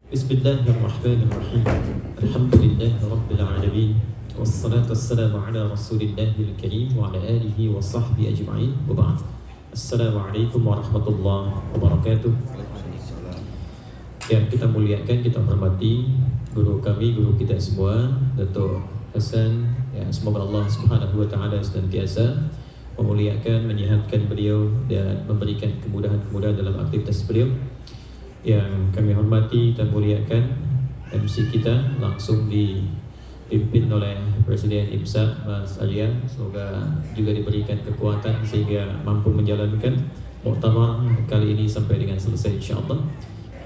Bismillahirrahmanirrahim. Alhamdulillahi Rabbil alamin. Wassalatu wassalamu ala Rasulillahil karim wa ala alihi wa sahbihi ajma'in. Wa ba'd. Assalamualaikum warahmatullahi wabarakatuh. Yang kita muliakan, kita hormati guru kami, guru kita semua, Datuk Hasan. Ya, semoga Allah Subhanahu wa taala senantiasa memuliakan, menyehatkan beliau dan memberikan kemudahan-kemudahan dalam aktivitas beliau. Yang kami hormati dan muliakan MC kita langsung dipimpin oleh Presiden IMSA Mas Aryan, semoga juga diberikan kekuatan sehingga mampu menjalankan muktamar kali ini sampai dengan selesai insyaallah.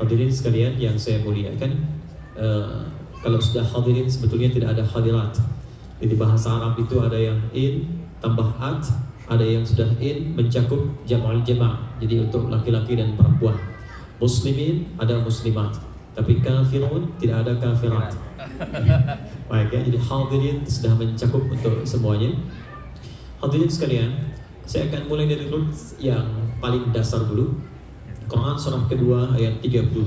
Hadirin sekalian yang saya muliakan, kalau sudah hadirin sebetulnya tidak ada hadirat. Jadi bahasa Arab itu ada yang in tambah at, ada yang sudah in mencakup jam'ul jama'. Jadi untuk laki-laki dan perempuan. Muslimin ada muslimat, tapi kafirun tidak ada kafirat. Baik ya, jadi hadirin sudah mencakup untuk semuanya. Hadirin sekalian, saya akan mulai dari roots yang paling dasar dulu. Quran surah kedua ayat 38.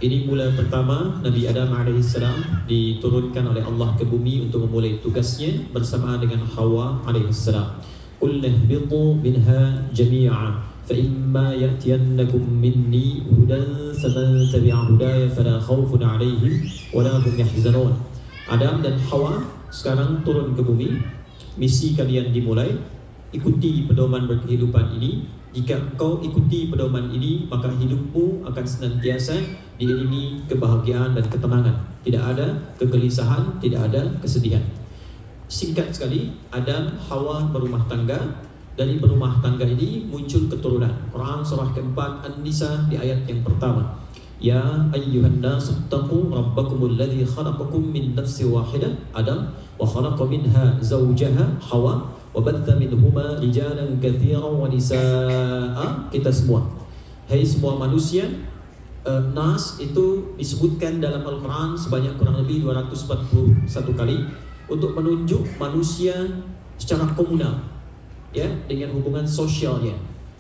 Ini mula pertama Nabi Adam alaihissalam diturunkan oleh Allah ke bumi untuk memulai tugasnya bersama dengan Hawa alaihissalam. Qul ihbitu minha jami'a فإما يأتينكم مني هدى فمن تبع هداي فلا خوف عليهم ولا هم يحزنون. Adam dan Hawa sekarang turun ke bumi. Misi kalian dimulai. Ikuti pedoman berkehidupan ini. Jika engkau ikuti pedoman ini, maka hidupmu akan senantiasa diiringi kebahagiaan dan ketenangan. Tidak ada kegelisahan, tidak ada kesedihan. Singkat sekali, Adam, Hawa berumah tangga. Dari berumah tangga ini muncul keturunan. Quran surah keempat An-Nisa di ayat yang pertama. Ya ayyuhan nasu taqu rabbakumul ladzi khalaqakum min nafsin wahidah Adam wa khalaqa minha zawjaha Hawa wa batha minhuma rijalan katsiran wa nisaa. Kita semua, hai semua manusia, nas itu disebutkan dalam Al-Quran sebanyak kurang lebih 241 kali untuk menunjuk manusia secara komunal, ya, dengan hubungan sosialnya.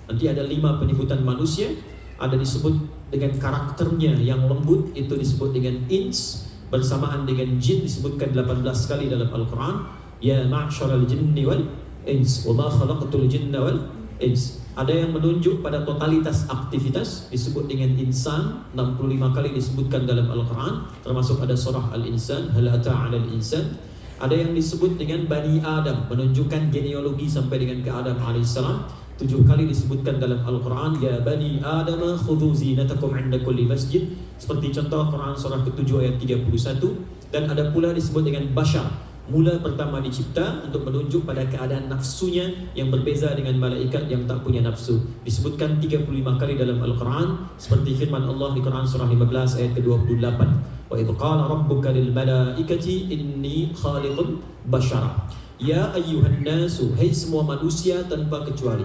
Nanti ada 5 penyebutan manusia, ada disebut dengan karakternya yang lembut, itu disebut dengan ins, bersamaan dengan jin disebutkan 18 kali dalam Al-Quran. Ya ma'syaral jinni wal ins wa ma khalaqtul jinna wal ins. Ada yang menunjuk pada totalitas aktivitas disebut dengan insan, 65 kali disebutkan dalam Al-Quran, termasuk ada surah Al-Insan, hal ata 'alal insan. Ada yang disebut dengan Bani Adam, menunjukkan genealogi sampai dengan ke Adam alaihissalam. 7 kali disebutkan dalam Al-Quran. Ya Bani Adam khudhu zinatakum 'inda kulli masjid. Seperti contoh Quran surah ke-7 ayat 31. Dan ada pula disebut dengan Bashar, mula pertama dicipta, untuk menunjuk pada keadaan nafsunya yang berbeza dengan malaikat yang tak punya nafsu. Disebutkan 35 kali dalam Al-Quran. Seperti firman Allah di Quran surah 15 ayat ke-28. Wa idh qala rabbuka lil malaikati inni khaliqun bashara. Ya ayyuhan nasu, hai semua manusia tanpa kecuali.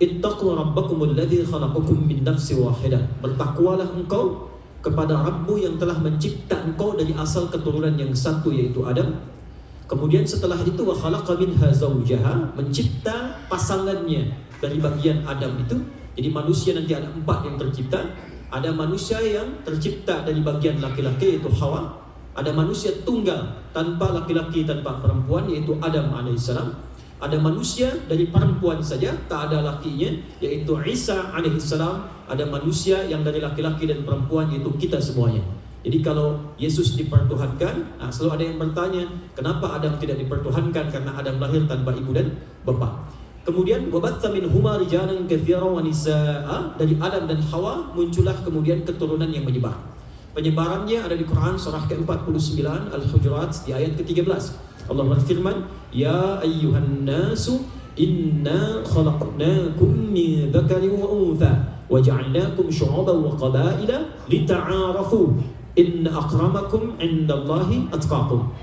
Ittaqu rabbakumul ladzi khalaqakum min nafsin wahidah. Bertakwalah engkau kepada Rabbmu yang telah mencipta engkau dari asal keturunan yang satu, yaitu Adam. Kemudian setelah itu wa khalaqa minha zawjaha, mencipta pasangannya dari bagian Adam itu. Jadi manusia nanti ada 4 yang tercipta. Ada manusia yang tercipta dari bagian laki-laki, yaitu Hawa. Ada manusia tunggal tanpa laki-laki, tanpa perempuan, yaitu Adam alaihissalam. Ada manusia dari perempuan saja, tak ada lakinya, yaitu Isa alaihissalam. Ada manusia yang dari laki-laki dan perempuan, yaitu kita semuanya. Jadi kalau Yesus dipertuhankan, selalu ada yang bertanya, kenapa Adam tidak dipertuhankan? Karena Adam lahir tanpa ibu dan bapa. Kemudian wabatha minhuma rijalan katsiran wa nisaa. Dari Adam dan Hawa muncullah kemudian keturunan yang menyebar. Penyebarannya ada di Quran surah ke-49 Al-Hujurat di ayat ke-13. Allah berfirman, Ya ayyuhan nasu inna khalaqnakum min dzakarin wa untha wa ja'alnakum syu'uban wa qabaila lita'arafu inna akramakum 'indallahi atqakum.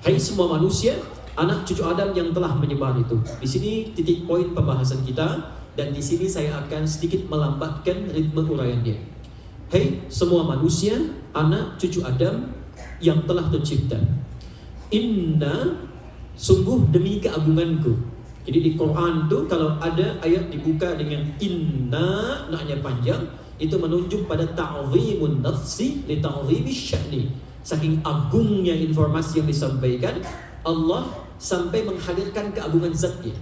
Hai semua manusia, anak cucu Adam yang telah menyebar itu. Di sini titik poin pembahasan kita, dan di sini saya akan sedikit melambatkan ritme uraiannya. Hei semua manusia, anak cucu Adam yang telah tercipta. Inna, sungguh demi keagunganku. Jadi di Quran itu kalau ada ayat dibuka dengan inna, naknya panjang, itu menunjuk pada ta'zimun nafsi li ta'zimi sya'ni. Saking agungnya informasi yang disampaikan, Allah sampai menghadirkan keagungan zatnya.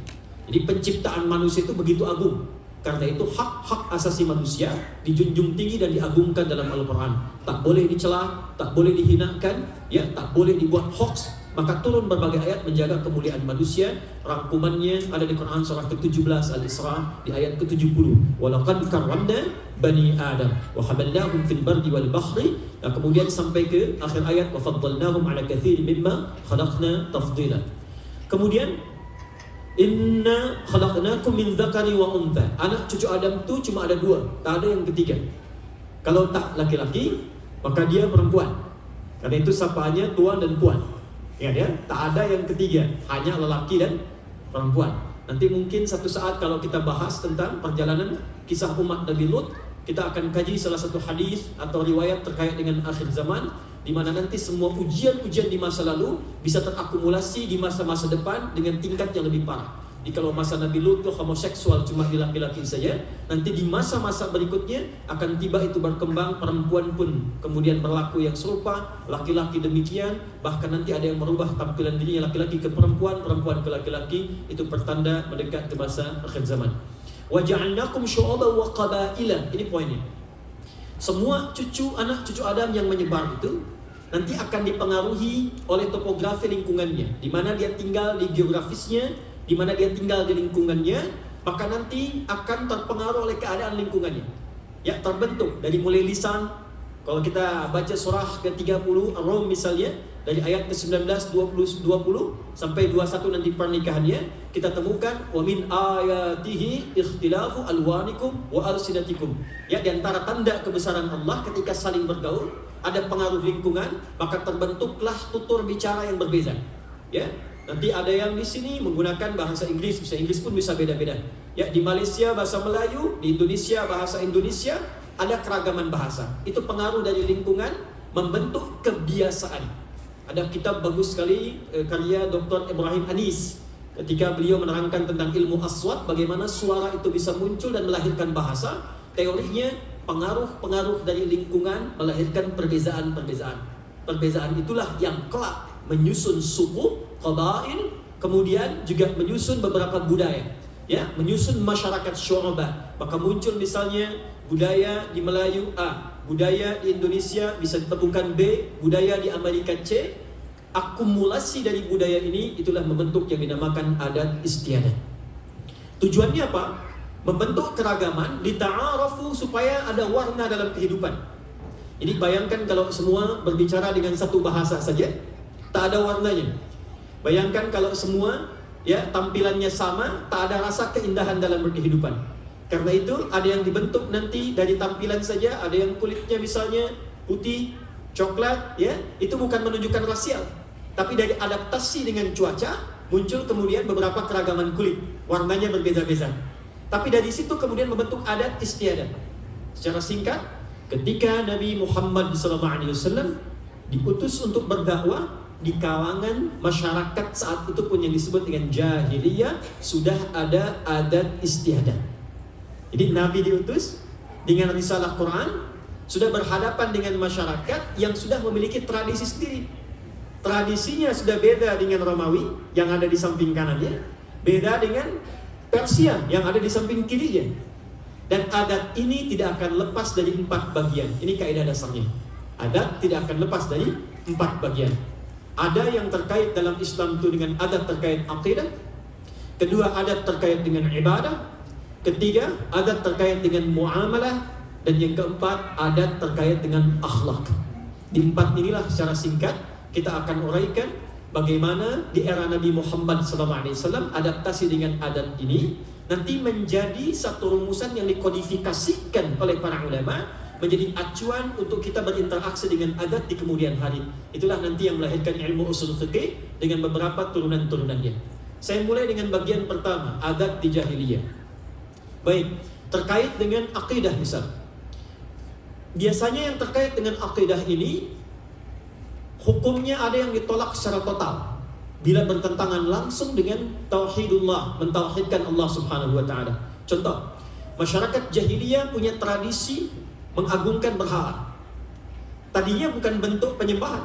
Jadi penciptaan manusia itu begitu agung. Karena itu hak-hak asasi manusia dijunjung tinggi dan diagungkan dalam Al-Quran. Tak boleh dicela, tak boleh dihinakan, ya, tak boleh dibuat hoax. Maka turun berbagai ayat menjaga kemuliaan manusia. Rangkumannya ada di Quran surah ke-17 Al-Isra di ayat ke-70. Walaqad karramna bani Adam wa hamalnahum fil bardi wal bahri. Nah, kemudian sampai ke akhir ayat wa faddalnahum ala katsirin mimma khalaqna tafdila. Kemudian inna khalaqnakum min dzakari wa untha. Anak cucu Adam itu cuma ada dua, tak ada yang ketiga. Kalau tak laki-laki, maka dia perempuan. Karena itu sapaannya tuan dan puan. Ya, tak ada yang ketiga, hanya lelaki dan perempuan. Nanti mungkin satu saat kalau kita bahas tentang perjalanan kisah umat Nabi Lut, kita akan kaji salah satu hadis atau riwayat terkait dengan akhir zaman, di mana nanti semua ujian-ujian di masa lalu bisa terakumulasi di masa-masa depan dengan tingkat yang lebih parah. Jadi kalau masa Nabi Lut itu homoseksual cuma di laki-laki saja, nanti di masa-masa berikutnya akan tiba itu berkembang, perempuan pun kemudian berlaku yang serupa, laki-laki demikian, bahkan nanti ada yang merubah tampilan dirinya laki-laki ke perempuan, perempuan ke laki-laki. Itu pertanda mendekat ke masa akhir zaman. Wa ja'alnakum syu'uban wa qabaila. Ini poinnya. Semua anak cucu Adam yang menyebar itu nanti akan dipengaruhi oleh topografi lingkungannya, di mana dia tinggal di geografisnya, di mana dia tinggal di lingkungannya, maka nanti akan terpengaruh oleh keadaan lingkungannya. Ya, terbentuk dari mulai lisan. Kalau kita baca surah ke-30 Ar-Rum misalnya, dari ayat ke-19, 20 sampai 21 nanti pernikahannya, kita temukan wa min ayatihi ikhtilafu alwanikum wa alsinatikum. Ya, di antara tanda kebesaran Allah ketika saling bergaul, ada pengaruh lingkungan, maka terbentuklah tutur bicara yang berbeza. Ya, nanti ada yang di sini menggunakan bahasa Inggris, bahasa Inggris pun bisa beda-beda. Ya, di Malaysia bahasa Melayu, di Indonesia bahasa Indonesia, ada keragaman bahasa. Itu pengaruh dari lingkungan membentuk kebiasaan. Ada kitab bagus sekali karya Dr. Ibrahim Anis ketika beliau menerangkan tentang ilmu aswat, bagaimana suara itu bisa muncul dan melahirkan bahasa. Teorinya pengaruh-pengaruh dari lingkungan melahirkan perbezaan-perbezaan. Perbezaan itulah yang kelak menyusun suku, qabail, kemudian juga menyusun beberapa budaya, ya, menyusun masyarakat syu'abah. Maka muncul misalnya budaya di Melayu A, budaya di Indonesia bisa ditemukan B, budaya di Amerika C. Akumulasi dari budaya ini itulah membentuk yang dinamakan adat istiadat. Tujuannya apa? Membentuk keragaman, lita'arafu, supaya ada warna dalam kehidupan. Jadi bayangkan kalau semua berbicara dengan satu bahasa saja, tak ada warnanya. Bayangkan kalau semua ya tampilannya sama, tak ada rasa keindahan dalam berkehidupan. Karena itu ada yang dibentuk nanti dari tampilan saja, ada yang kulitnya misalnya putih, coklat, ya, itu bukan menunjukkan rasial, tapi dari adaptasi dengan cuaca muncul kemudian beberapa keragaman kulit, warnanya berbeda-beda. Tapi dari situ kemudian membentuk adat istiadat. Secara singkat, ketika Nabi Muhammad SAW diutus untuk berdakwah, di kalangan masyarakat saat itu pun yang disebut dengan jahiliyah, sudah ada adat istiadat. Jadi Nabi diutus dengan risalah Quran, sudah berhadapan dengan masyarakat yang sudah memiliki tradisi sendiri. Tradisinya sudah beda dengan Romawi yang ada di samping kanannya, beda dengan Persia yang ada di samping kirinya. Dan adat ini tidak akan lepas dari 4 bagian. Ini kaidah dasarnya. Adat tidak akan lepas dari 4 bagian. Ada yang terkait dalam Islam itu dengan adat terkait akidah. Kedua, adat terkait dengan ibadah. Ketiga, adat terkait dengan muamalah. Dan yang keempat, adat terkait dengan akhlak. Di 4 inilah secara singkat kita akan uraikan bagaimana di era Nabi Muhammad SAW adaptasi dengan adat ini nanti menjadi satu rumusan yang dikodifikasikan oleh para ulama, menjadi acuan untuk kita berinteraksi dengan adat di kemudian hari. Itulah nanti yang melahirkan ilmu usul fiqih dengan beberapa turunan-turunannya. Saya mulai dengan bagian pertama, adat di jahiliyah. Baik, terkait dengan akidah misal. Biasanya yang terkait dengan akidah ini, hukumnya ada yang ditolak secara total bila bertentangan langsung dengan tauhidullah, mentauhidkan Allah Subhanahu wa taala. Contoh, masyarakat jahiliyah punya tradisi mengagungkan berhala. Tadinya bukan bentuk penyembahan.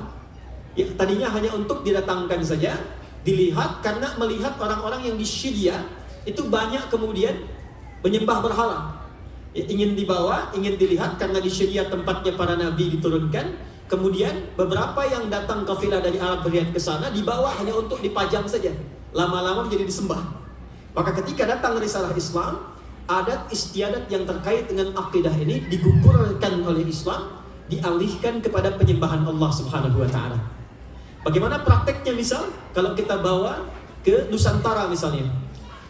Ya, tadinya hanya untuk didatangkan saja, dilihat, karena melihat orang-orang yang di Syria itu banyak kemudian menyembah berhala. Ya, ingin dibawa, ingin dilihat, karena di Syria tempatnya para nabi diturunkan. Kemudian beberapa yang datang kafilah dari Arab berlihat ke sana dibawa hanya untuk dipajang saja. Lama-lama menjadi disembah. Maka ketika datang risalah Islam, adat istiadat yang terkait dengan akidah ini digugurkan oleh Islam, dialihkan kepada penyembahan Allah Subhanahu wa taala. Bagaimana prakteknya? Misal kalau kita bawa ke Nusantara misalnya,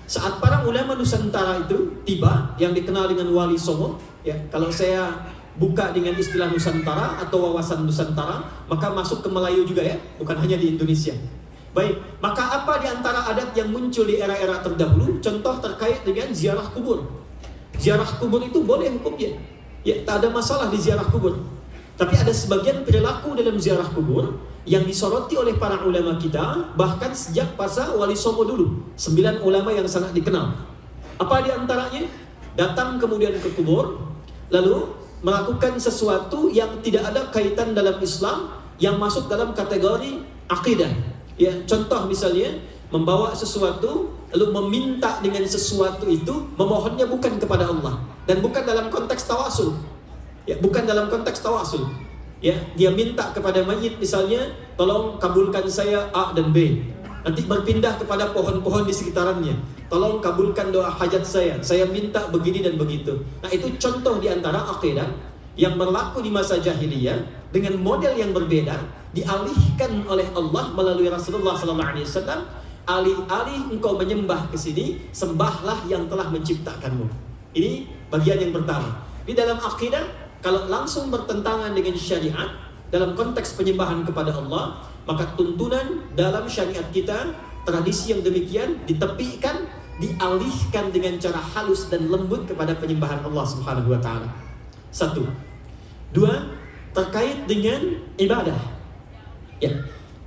saat para ulama Nusantara itu tiba, yang dikenal dengan Wali Songo, ya, kalau saya buka dengan istilah Nusantara atau wawasan Nusantara, maka masuk ke Melayu juga ya, bukan hanya di Indonesia. Baik, maka apa di antara adat yang muncul di era-era terdahulu? Contoh terkait dengan ziarah kubur. Ziarah kubur itu boleh hukumnya, ya, tak ada masalah di ziarah kubur. Tapi ada sebagian perilaku dalam ziarah kubur yang disoroti oleh para ulama kita, bahkan sejak masa Wali Songo dulu. 9 ulama yang sangat dikenal. Apa di antaranya? Datang kemudian ke kubur, lalu melakukan sesuatu yang tidak ada kaitan dalam Islam, yang masuk dalam kategori akidah. Ya, contoh misalnya membawa sesuatu lalu meminta dengan sesuatu itu, memohonnya bukan kepada Allah dan bukan dalam konteks tawasul. Ya, bukan dalam konteks tawasul. Ya, dia minta kepada mayit misalnya, tolong kabulkan saya A dan B. Nanti berpindah kepada pohon-pohon di sekitarannya, tolong kabulkan doa hajat saya minta begini dan begitu. Nah, itu contoh di antara akidah yang berlaku di masa jahiliyah dengan model yang berbeda, dialihkan oleh Allah melalui Rasulullah SAW. Alih-alih engkau menyembah ke sini, sembahlah yang telah menciptakanmu. Ini bagian yang pertama. Di dalam akidah, kalau langsung bertentangan dengan syariat dalam konteks penyembahan kepada Allah, maka tuntunan dalam syariat kita, tradisi yang demikian ditepikan, dialihkan dengan cara halus dan lembut kepada penyembahan Allah Subhanahu wa taala. 1. 2, terkait dengan ibadah. Ya.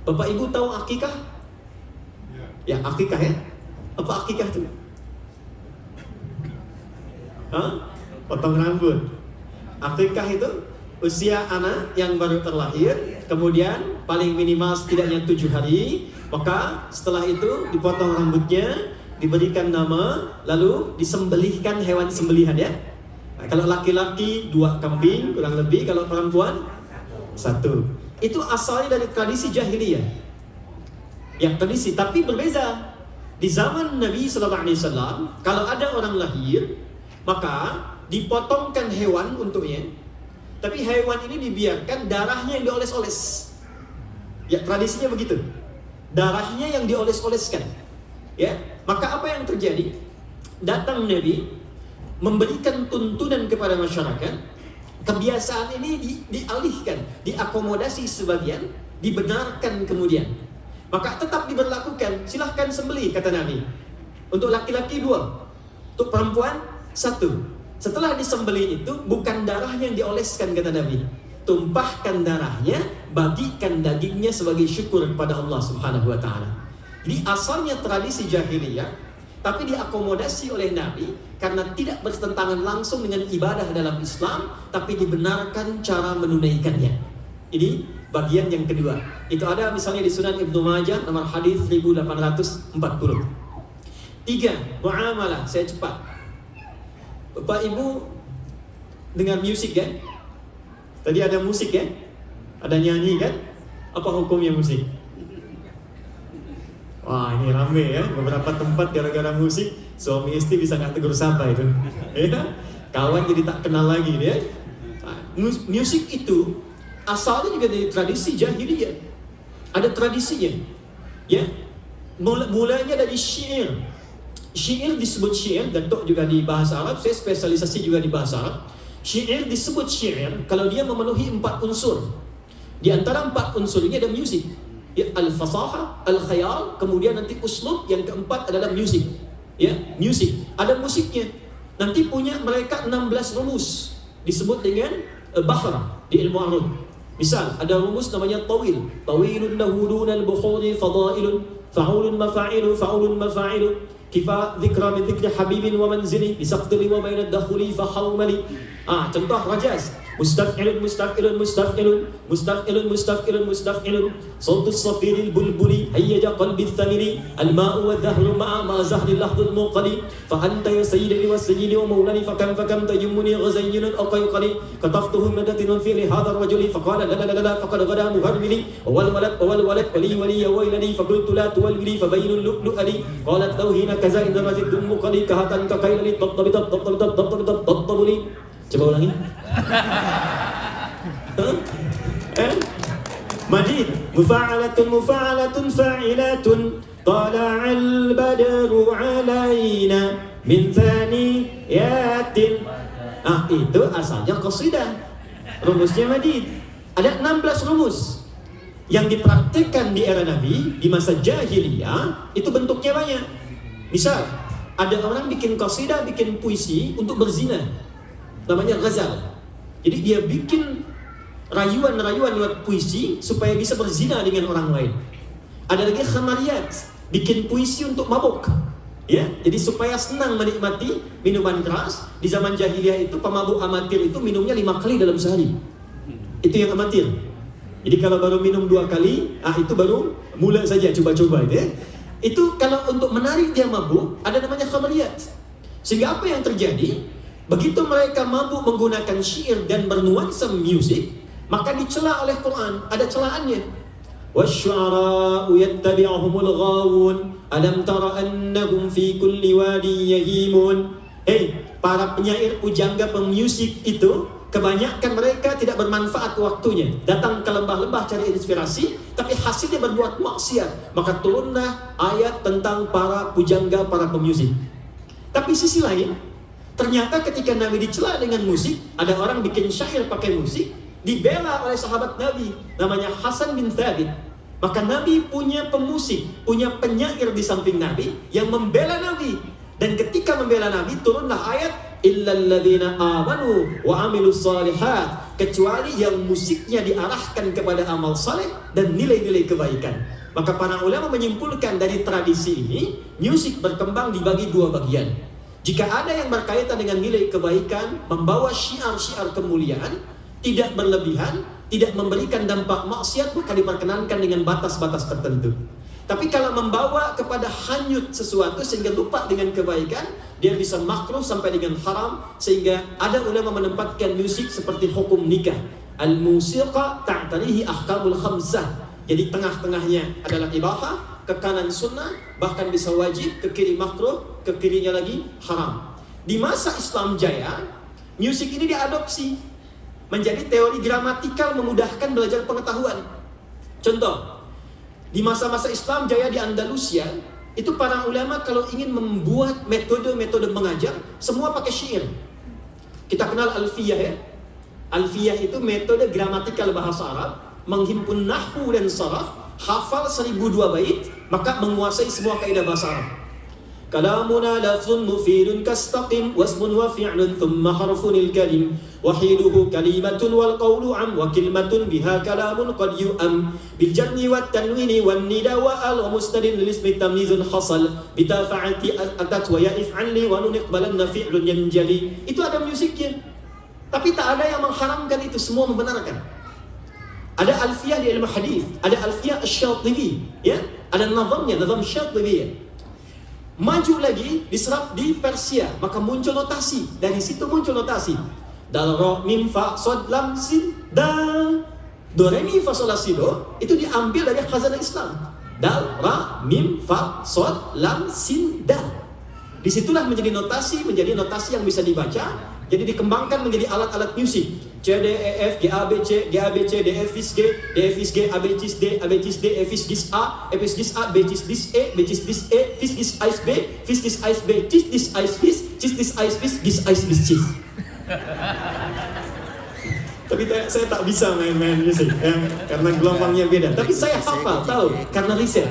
Bapak Ibu tahu akikah? Ya, akikah ya. Apa akikah itu? Potong rambut. Akikah itu usia anak yang baru terlahir, kemudian paling minimal setidaknya 7 hari, maka setelah itu dipotong rambutnya, diberikan nama, lalu disembelihkan hewan sembelihan ya. Nah, kalau laki-laki 2 kambing kurang lebih, kalau perempuan 1. Itu asalnya dari tradisi jahiliyah. Ya, tradisi, tapi berbeza. Di zaman Nabi SAW, kalau ada orang lahir, maka dipotongkan hewan untuknya. Tapi hewan ini dibiarkan darahnya yang dioles-oles. Ya, tradisinya begitu. Darahnya yang dioles-oleskan. Ya, maka apa yang terjadi? Datang Nabi memberikan tuntunan kepada masyarakat. Kebiasaan ini dialihkan, diakomodasi sebagian, dibenarkan kemudian. Maka tetap diberlakukan. Silahkan sembelih, kata Nabi. Untuk laki-laki 2, untuk perempuan 1. Setelah disembelih itu, bukan darahnya yang dioleskan, kata Nabi. Tumpahkan darahnya, bagikan dagingnya sebagai syukur kepada Allah Subhanahu wa taala. Jadi asalnya tradisi jahiliyah, tapi diakomodasi oleh Nabi karena tidak bertentangan langsung dengan ibadah dalam Islam, tapi dibenarkan cara menunaikannya. Ini bagian yang kedua. Itu ada misalnya di Sunan Ibnu Majah nomor hadis 1840. 3, muamalah. Saya cepat. Bapak Ibu dengar musik kan? Tadi ada musik ya? Ada nyanyi kan? Apa hukumnya musik? Wah, ini rame ya. Beberapa tempat gara-gara musik, suami istri bisa nggak tegur sapa itu. Ya? Kawan jadi tak kenal lagi ya. Nah, musik itu asalnya juga dari tradisi jahiliyah. Ada tradisinya. Ya. Mulanya dari syair. Syair disebut syair, dan juga di bahasa Arab, saya spesialisasi juga di bahasa Arab. Syair disebut syair kalau dia memenuhi 4 unsur. Di antara 4 unsur ini ada musik. Ya, al-fasahah, al-khayal, kemudian nanti uslub, yang keempat adalah musik. Ya, musik. Ada musiknya. Nanti punya mereka 16 rumus. Disebut dengan bahr di ilmu arud. Misal, ada rumus namanya tawil. Tawilun lahu dunal bukhuri fadailun, fa'ulun mafa'ilu, fa'ulun mafa'ilu. Kifa dzikra min dzikri habibin wa manzili bisaqtili wa bainad dakhuli fa hawmali. Contoh rajaz. mustaf'ilun mustaf'ilun mustaf'ilun mustaf'ilun mustaf'ilun mustaf'ilun sautus safiril bulbuli hayyaja qalbi thamiri al-ma'u wa dhahru ma'a ma zahri lahdul muqali fa anta ya sayyidi wa sayyidi wa maulani fa kam tajummuni ghazayyinun aqayqali kataftuhu madatin fi hadha ar-rajuli fa qala la la la la faqad ghada muharmili wal walad wali wali ya wailani fa qultu la tuwalli fa baynul lu'lu ali qalat law hina kaza inda mazid muqali kahatan ka kailali tabtabuli. Coba ulangi. Madid mufa'alatun mufa'alatun fa'ilatun tala'al badru alaina min thaniyatin. Itu asalnya qasidah. Rumusnya madid. Ada 16 rumus yang dipraktikkan di era Nabi di masa jahiliyah. Itu bentuknya banyak. Misal ada orang bikin qasidah, bikin puisi untuk berzina, namanya ghazal. Jadi dia bikin rayuan-rayuan lewat puisi supaya bisa berzina dengan orang lain. Ada lagi khamariyat, bikin puisi untuk mabuk, ya. Jadi supaya senang menikmati minuman keras. Di zaman jahiliyah itu pemabuk amatir itu minumnya 5 kali dalam sehari. Itu yang amatir. Jadi kalau baru minum 2 kali, itu baru mula saja coba-coba itu, ya. Itu kalau untuk menarik dia mabuk, ada namanya khamariyat. Sehingga apa yang terjadi? Begitu mereka mabuk menggunakan syair dan bernuansa musik, maka dicela oleh Quran, ada celaannya. Wasyu'ara'u yattabi'uhumul ghawun alam tara annahum fi kulli wadi yahimun. Para penyair pujangga pemusik itu kebanyakan mereka tidak bermanfaat waktunya, datang ke lembah-lembah cari inspirasi, tapi hasilnya berbuat maksiat. Maka turunlah ayat tentang para pujangga, para pemusik. Tapi sisi lain, ternyata ketika Nabi dicela dengan musik, ada orang bikin syair pakai musik, dibela oleh sahabat Nabi, namanya Hasan bin Thabit. Maka Nabi punya pemusik, punya penyair di samping Nabi yang membela Nabi. Dan ketika membela Nabi, turunlah ayat illal ladzina amanu wa amilus shalihat, kecuali yang musiknya diarahkan kepada amal saleh dan nilai-nilai kebaikan. Maka para ulama menyimpulkan dari tradisi ini, musik berkembang dibagi 2 bagian. Jika ada yang berkaitan dengan nilai kebaikan, membawa syiar-syiar kemuliaan, tidak berlebihan, tidak memberikan dampak maksiat, maka diperkenankan dengan batas-batas tertentu. Tapi kalau membawa kepada hanyut sesuatu sehingga lupa dengan kebaikan, dia bisa makruh sampai dengan haram. Sehingga ada ulama menempatkan musik seperti hukum nikah. Al-musiqa ta'tarihi ahkamul khamsah. Jadi tengah-tengahnya adalah ibahah, ke kanan sunnah, bahkan bisa wajib, ke kiri makruh, ke kirinya lagi haram. Di masa Islam jaya, musik ini diadopsi menjadi teori gramatikal memudahkan belajar pengetahuan. Contoh, di masa-masa Islam jaya di Andalusia, itu para ulama kalau ingin membuat metode-metode mengajar, semua pakai syair. Kita kenal alfiyah, ya. Alfiyah itu metode gramatikal bahasa Arab, menghimpun nahwu dan saraf, hafal 1002 bait, maka menguasai semua kaidah bahasa Arab. Kalamuna lafzun mufidun kastaqim wasmun wa fi'lun thumma harfunil kalim wahiduhu kalimatun wal qawlu am wa kalimatun biha kalamun qad yu'am bil janni wat tanwini wan nida wa al wa mustadin lil ismi tamyizun hasal bitafa'ati atat wa ya'if'al li wa nun iqbalanna fi'lun yanjali. Itu ada musiknya. Tapi tak ada yang mengharamkan itu, semua membenarkan. Ada alfiyah di ilmu hadis, ada alfiyah asy-Syatibi, ya, ada nazamnya, nazam Syatibi. Maju lagi, diserap di Persia, maka muncul notasi. Dari situ muncul notasi. Dal, ro, mim, fa, sod, lam, sin, dal. Do, re, mi, fa, sol, la, si, do. Itu diambil dari khazanah Islam. Dal, ra, mim, fa, sod, lam, sin, dal. Disitulah menjadi notasi yang bisa dibaca. Jadi dikembangkan menjadi alat-alat musik. C, D, E, F, G, A, B, C, G, A, B, C, D, F, G, D, F, G, A, B, C, D, A, B, C, D, F, G, A, F, G, A, B, C, D, E, B, C, D, E, F, G, A, B, F, G, A, B, C, D, A, B, C, D, A, B, C. Tapi saya tak bisa main-main musik, ya, karena gelombangnya beda. Tapi saya hafal, tahu, karena riset.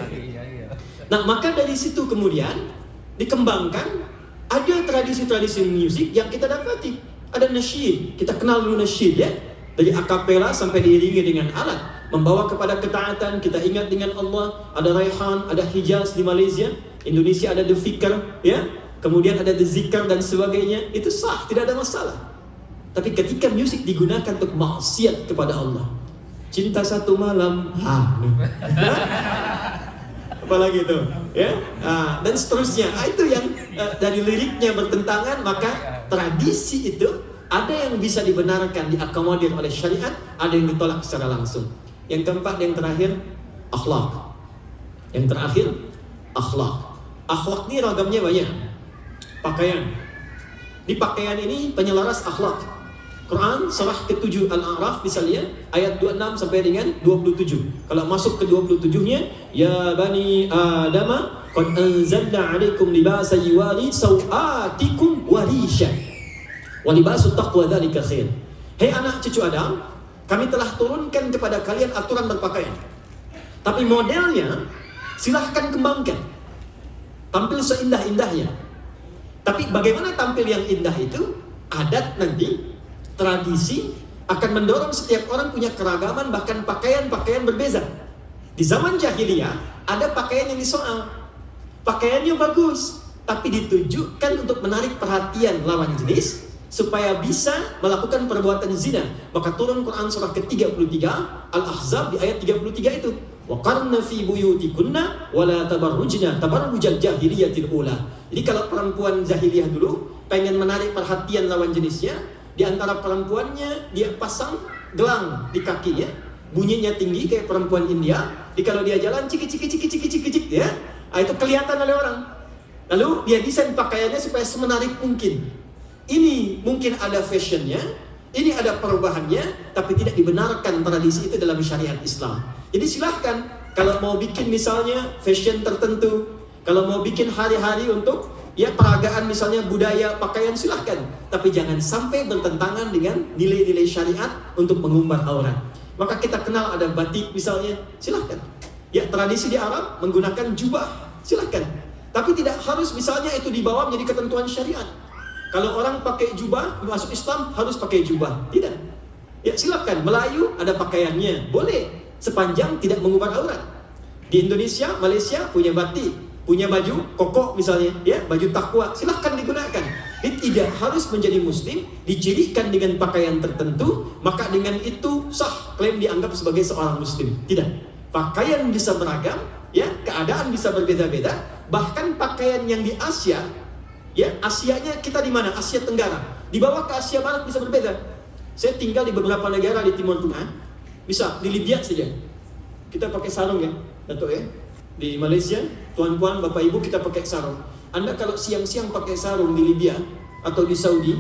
Nah, maka dari situ kemudian dikembangkan. Ada tradisi-tradisi musik yang kita dapati. Ada nasyid, kita kenal dulu nasyid, ya. Dari akapela sampai diiringi dengan alat, membawa kepada ketaatan, kita ingat dengan Allah. Ada Raihan, ada Hijaz di Malaysia, Indonesia ada The Fikr, ya. Kemudian ada The Zikr dan sebagainya. Itu sah, tidak ada masalah. Tapi ketika musik digunakan untuk maksiat kepada Allah, cinta satu malam, apalagi itu, ya, dan seterusnya. Itu yang dari liriknya bertentangan, maka tradisi itu ada yang bisa dibenarkan, diakomodir oleh syariat, ada yang ditolak secara langsung. Yang keempat, yang terakhir, akhlak. Yang terakhir, akhlak. Akhlak ini ragamnya banyak. Pakaian. Di pakaian ini penyelaras akhlak. Quran surah ke-7 Al-A'raf misalnya ayat 26 sampai dengan 27. Kalau masuk ke 27-nya, ya bani Adama qad anzalna 'alaikum libasan yuwari sawatikum wa risha. Wa libasut taqwa dzalika khair. Hei anak cucu Adam, kami telah turunkan kepada kalian aturan berpakaian. Tapi modelnya silahkan kembangkan. Tampil seindah-indahnya. Tapi bagaimana tampil yang indah itu? Adat nanti, tradisi akan mendorong setiap orang punya keragaman, bahkan pakaian-pakaian berbeza. Di zaman jahiliyah ada pakaian yang disoal. Pakaiannya bagus, tapi ditujukan untuk menarik perhatian lawan jenis supaya bisa melakukan perbuatan zina. Maka turun Quran surah ke-33 Al-Ahzab di ayat 33 itu. Wa qarna fi buyutikunna wa la tabarrujna tabarrujal jahiliyatil ula. Jadi kalau perempuan jahiliyah dulu pengen menarik perhatian lawan jenisnya, di antara perempuannya dia pasang gelang di kakinya, bunyinya tinggi kayak perempuan India. Jadi kalau dia jalan ciki ya, itu kelihatan oleh orang. Lalu dia desain pakaiannya supaya semenarik mungkin. Ini mungkin ada fashionnya, ini ada perubahannya, tapi tidak dibenarkan tradisi itu dalam syariat Islam. Jadi silahkan, kalau mau bikin misalnya fashion tertentu, kalau mau bikin hari-hari untuk ya peragaan misalnya budaya pakaian, silahkan. Tapi jangan sampai bertentangan dengan nilai-nilai syariat untuk mengumbar aurat. Maka kita kenal ada batik misalnya, silahkan. Ya tradisi di Arab menggunakan jubah, silahkan. Tapi tidak harus misalnya itu dibawa menjadi ketentuan syariat. Kalau orang pakai jubah, masuk Islam harus pakai jubah. Tidak. Ya silakan, Melayu ada pakaiannya, boleh. Sepanjang tidak mengumbar aurat. Di Indonesia, Malaysia punya batik, punya baju koko misalnya, ya baju takwa, silakan digunakan. Dia tidak harus menjadi muslim, dicirikan dengan pakaian tertentu, maka dengan itu sah klaim dianggap sebagai seorang muslim. Tidak. Pakaian bisa beragam, ya keadaan bisa berbeda-beda. Bahkan pakaian yang di Asia, ya, Asianya kita di mana? Asia Tenggara. Di bawah ke Asia Barat bisa berbeda. Saya tinggal di beberapa negara di Timur Tengah. Bisa di Libya saja. Kita pakai sarung ya, Datuk ya. Di Malaysia, tuan-puan, bapak ibu kita pakai sarung. Anda kalau siang-siang pakai sarung di Libya atau di Saudi,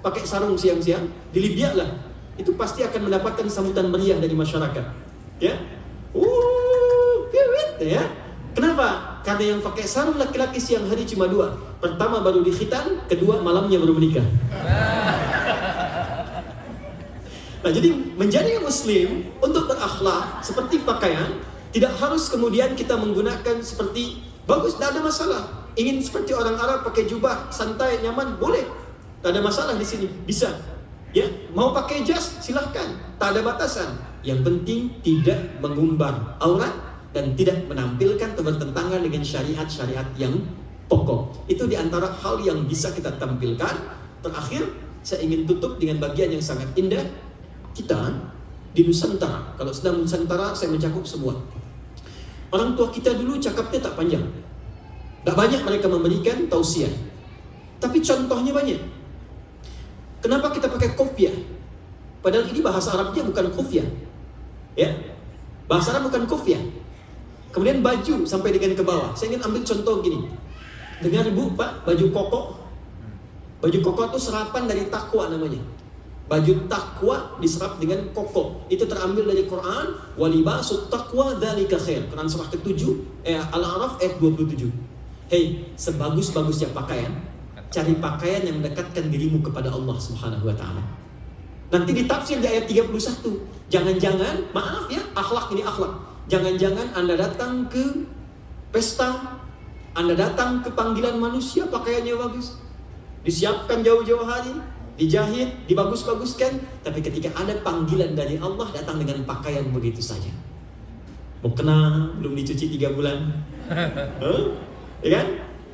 pakai sarung siang-siang di Libya lah, itu pasti akan mendapatkan sambutan meriah dari masyarakat. Ya. Ya. Kenapa? Karena yang pakai sarung laki-laki siang hari cuma dua. Pertama baru dikhitan, kedua malamnya baru menikah. Nah jadi menjadi muslim untuk berakhlak seperti pakaian, tidak harus kemudian kita menggunakan seperti bagus, tidak ada masalah. Ingin seperti orang Arab pakai jubah, santai, nyaman, boleh. Tak ada masalah di sini, bisa. Ya, mau pakai jas, silahkan, tak ada batasan. Yang penting tidak mengumbar aurat dan tidak menampilkan bertentangan dengan syariat-syariat yang pokok. Itu diantara hal yang bisa kita tampilkan. Terakhir, saya ingin tutup dengan bagian yang sangat indah. Kita di Nusantara, kalau sedang Nusantara saya mencakup semua. Orang tua kita dulu cakapnya tak panjang, tak banyak mereka memberikan tausiah, tapi contohnya banyak. Kenapa kita pakai kopiah? Padahal ini bahasa Arabnya bukan kopiah, ya, bahasa Arab bukan kopiah. Kemudian baju sampai dengan ke bawah. Saya ingin ambil contoh gini. Dengar Bu, Pak, baju koko. Baju koko itu serapan dari takwa namanya. Baju takwa diserap dengan koko. Itu terambil dari Quran. Walibasut taqwa dzalika khair. Quran surah ke-7 Al-A'raf ayat 27. Hei, sebagus-bagusnya pakaian, cari pakaian yang mendekatkan dirimu kepada Allah Subhanahu wa taala. Nanti ditafsir di ayat 31. Jangan-jangan, maaf ya, akhlak ini akhlak. Jangan-jangan Anda datang ke pesta, Anda datang ke panggilan manusia, pakaiannya bagus, disiapkan jauh-jauh hari, dijahit, dibagus-baguskan, tapi ketika ada panggilan dari Allah, datang dengan pakaian begitu saja. Mau kena, belum dicuci 3 bulan, ya kan?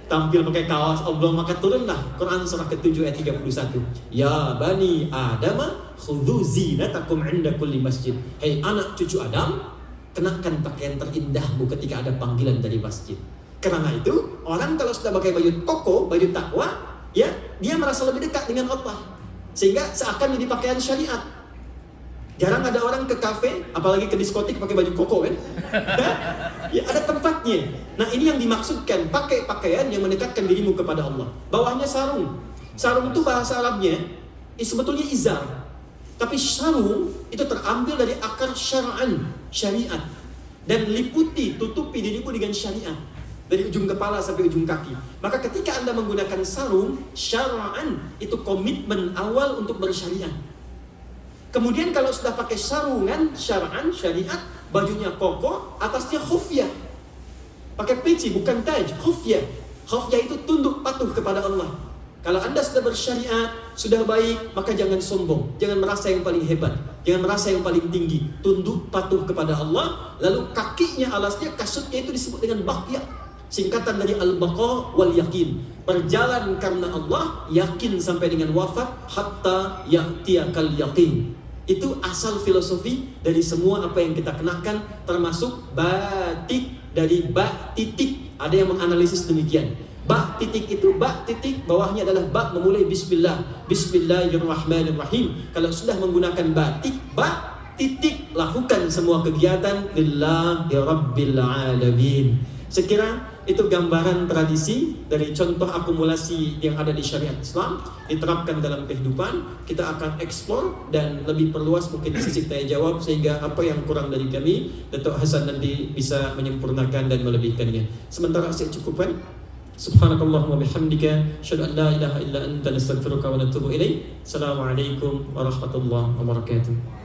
tampil pakai kaos oblong, maka turunlah Quran surah ke-7 ayat 31. Ya bani Adam khudhu zinatakum 'inda kulli masjid. Hei anak cucu Adam, kenakan pakaian terindahmu ketika ada panggilan dari masjid. Karena itu, orang kalau sudah pakai baju koko, baju takwa, ya, dia merasa lebih dekat dengan Allah. Sehingga seakan jadi pakaian syariat. Jarang ada orang ke kafe, apalagi ke diskotik pakai baju koko kan? Ya ada tempatnya. Nah ini yang dimaksudkan, pakai pakaian yang mendekatkan dirimu kepada Allah. Bawahnya sarung. Sarung itu bahasa Arabnya sebetulnya izar. Tapi sarung itu terambil dari akar syara'an, syariat. Dan liputi, tutupi dirimu dengan syariat. Dari ujung kepala sampai ujung kaki. Maka ketika Anda menggunakan sarung, syara'an itu komitmen awal untuk bersyariat. Kemudian kalau sudah pakai sarungan, syara'an, syariat, bajunya koko, atasnya khufyah. Pakai peci, bukan taj, khufyah. Khufyah itu tunduk patuh kepada Allah. Kalau Anda sudah bersyariat, sudah baik, maka jangan sombong. Jangan merasa yang paling hebat. Jangan merasa yang paling tinggi. Tunduk patuh kepada Allah. Lalu kakinya, alasnya, kasutnya itu disebut dengan baqiyah. Singkatan dari al-baqa wal yakin. Berjalan karena Allah, yakin sampai dengan wafat, hatta ya'tiyakal yaqin. Itu asal filosofi dari semua apa yang kita kenakan, termasuk batik dari ba titik. Ada yang menganalisis demikian. Ba titik itu, ba titik bawahnya adalah ba memulai bismillah, bismillahirrahmanirrahim. Kalau sudah menggunakan batik, ba titik, lakukan semua kegiatan lillahi rabbil alamin. Sekira itu gambaran tradisi dari contoh akumulasi yang ada di syariat Islam diterapkan dalam kehidupan. Kita akan eksplor dan lebih perluas mungkin di sisi tanya jawab, sehingga apa yang kurang dari kami Datuk Hasan nanti bisa menyempurnakan dan melebihkannya. Sementara saya cukupkan. Subhanakallahumma bihamdika asyhadu an la ilaha illa anta nastaghfiruka wa natubu ilaik. Assalamualaikum warahmatullahi wabarakatuh.